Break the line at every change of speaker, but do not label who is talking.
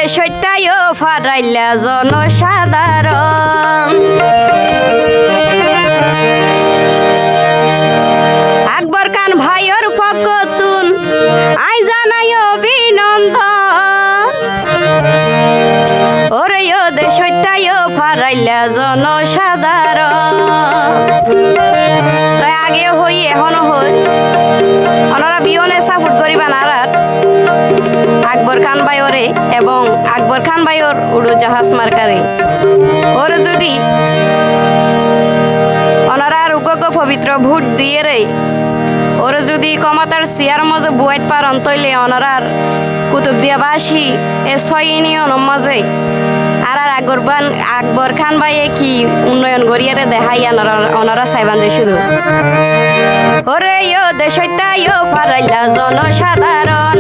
দেশ হইতাইও ফারাইলা জনসাধারণ আকবর খান ভাইয়ের পক্ষতুন আই জানাই অভিনন্দন ওরে ও দেশ হইতাইও ফারাইলা জনসাধারণ তাই আগে হই এখনো হই ওনারা বিয়নে সাপোর্ট করিবা না আকবর খান ভাই ওরে এবং আকবর খান ভাই ওর উড়োজাহাজ মার্কারে ওরে যদি ওনারা উগ্র পবিত্র ভোট দিয়ে রে ওরে যদি কমাতার চেয়ার মজে বুয়াইট পারন তৈলে ওনারার কুতুবদিয়াবাসী এ 6 ইউনিয়ন মাঝে আর আকবর খান ভাই কি উন্নয়ন করিয়ারে দেখাইয়া ওনারা চাইবান যে শুধু ওরে ইয়ো দেশ হইতাইও ফারাইলা জনসাধারণ